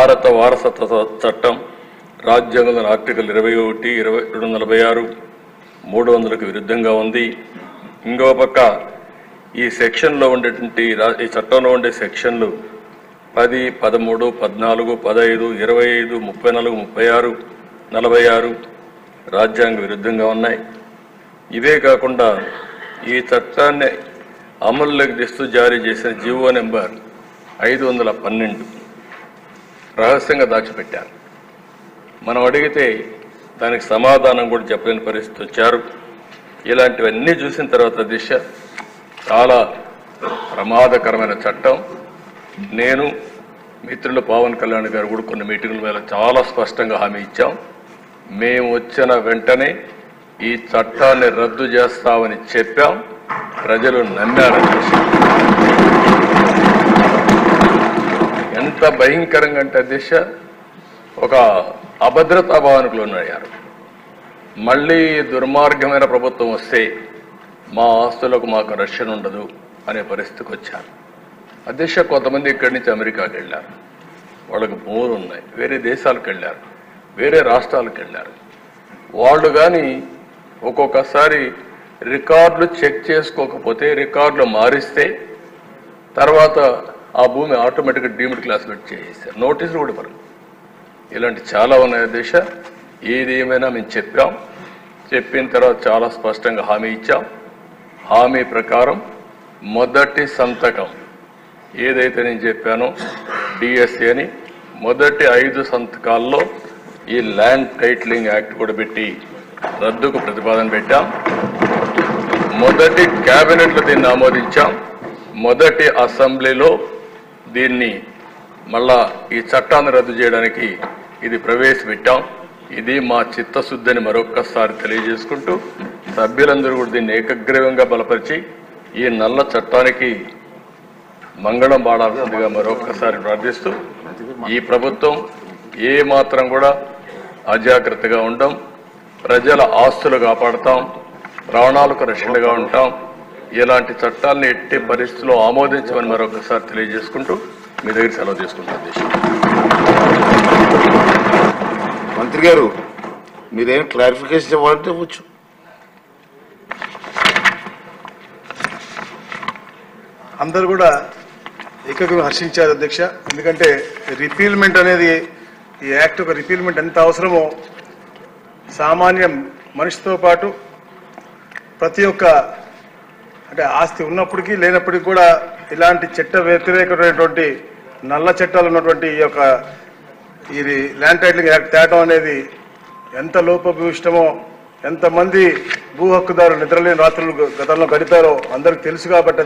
భారత వారసత్వ చట్టం రాజ్యాంగంలోని ఆర్టికల్ 21, 246, 300కు విరుద్ధంగా ఉంది. ఇంకో పక్క ఈ సెక్షన్లో ఉండేటువంటి ఈ చట్టంలో ఉండే సెక్షన్లు 10, 13, 14, 15, 25, 34, 36, 46 రాజ్యాంగ విరుద్ధంగా ఉన్నాయి. ఇవే కాకుండా ఈ చట్టాన్ని అమల్లోకి తెస్తూ జారీ చేసిన జీవో నెంబర్ 512 రహస్యంగా దాచిపెట్టారు. మనం అడిగితే దానికి సమాధానం కూడా చెప్పలేని పరిస్థితి వచ్చారు. ఇలాంటివన్నీ చూసిన తర్వాత దిశ చాలా ప్రమాదకరమైన చట్టం. నేను మిత్రులు పవన్ కళ్యాణ్ గారు కూడా కొన్ని మీటింగుల మీద చాలా స్పష్టంగా హామీ ఇచ్చాం. మేము వచ్చిన వెంటనే ఈ చట్టాన్ని రద్దు చేస్తామని చెప్పాం. ప్రజలు నమ్మారు. ఎంత భయంకరంగా అంటే దిశ ఒక అభద్రతా భావనకు లోనయ్యారు. మళ్ళీ దుర్మార్గమైన ప్రభుత్వం వస్తే మా ఆస్తులకు మాకు రక్షణ ఉండదు అనే పరిస్థితికి వచ్చారు. అధ్యక్ష కొంతమంది ఇక్కడి నుంచి అమెరికాకి వెళ్ళారు, వాళ్ళకి భూములు ఉన్నాయి, వేరే దేశాలకు వెళ్ళారు, వేరే రాష్ట్రాలకు వెళ్ళారు. వాళ్ళు కానీ ఒక్కొక్కసారి రికార్డులు చెక్ చేసుకోకపోతే రికార్డులు మారిస్తే తర్వాత ఆ భూమి ఆటోమేటిక్గా డీమ్డ్ క్లాసిఫైడ్ చేసేస్తారు, నోటీసులు కూడా ఇవ్వరు. ఇలాంటి చాలా ఉన్నాయి అధ్యక్ష. ఏది ఏమైనా మేము చెప్పిన తర్వాత చాలా స్పష్టంగా హామీ ఇచ్చాం. హామీ ప్రకారం మొదటి సంతకం ఏదైతే నేను చెప్పానో డిఎస్సి అని మొదటి 5 సంతకాల్లో ఈ ల్యాండ్ టైటిలింగ్ యాక్ట్ కూడా పెట్టి రద్దుకు ప్రతిపాదన పెట్టాం. మొదటి క్యాబినెట్లో దీన్ని ఆమోదించాం. మొదటి అసెంబ్లీలో దీన్ని మళ్ళా ఈ చట్టాన్ని రద్దు చేయడానికి ఇది ప్రవేశపెట్టాం. ఇది మా చిత్తశుద్ధిని మరొక్కసారి తెలియజేసుకుంటూ సభ్యులందరూ కూడా దీన్ని ఏకగ్రీవంగా బలపరిచి ఈ నల్ల చట్టానికి మంగళం పాడాల్సిందిగా మరొక్కసారి ప్రార్థిస్తూ ఈ ప్రభుత్వం ఏ మాత్రం కూడా అజాగ్రత్తగా ఉండం, ప్రజల ఆస్తులు కాపాడుతాం, ప్రాణాలకు రక్షణగా ఉంటాం. ఇలాంటి చట్టాలను ఎట్టి పరిస్థితుల్లో ఆమోదించమని మరొకసారి తెలియజేసుకుంటూ మీ దగ్గర సెలవు తీసుకుంటాను. మంత్రి గారు మీరేం క్లారిఫికేషన్ ఇవ్వాలంటే ఇవ్వచ్చు. అందరూ కూడా ఏకగ్రీవం హర్షించారు అధ్యక్ష. ఎందుకంటే రిపీల్మెంట్ అనేది ఈ యాక్ట్ ఒక రిపీల్మెంట్ ఎంత అవసరమో సామాన్య మనిషితో పాటు ప్రతి ఒక్క అంటే ఆస్తి ఉన్నప్పటికీ లేనప్పటికీ కూడా ఇలాంటి చట్ట వ్యతిరేకమైనటువంటి నల్ల చట్టాలు ఉన్నటువంటి ఈ యొక్క ఇది ల్యాండ్ టైటిలింగ్ యాక్ట్ తేవడం అనేది ఎంత లోపభూయిష్టమో, ఎంతమంది భూ హక్కుదారులు నిద్రలేని రాత్రులు గతంలో గడిపారో అందరికి తెలుసు. కాబట్టి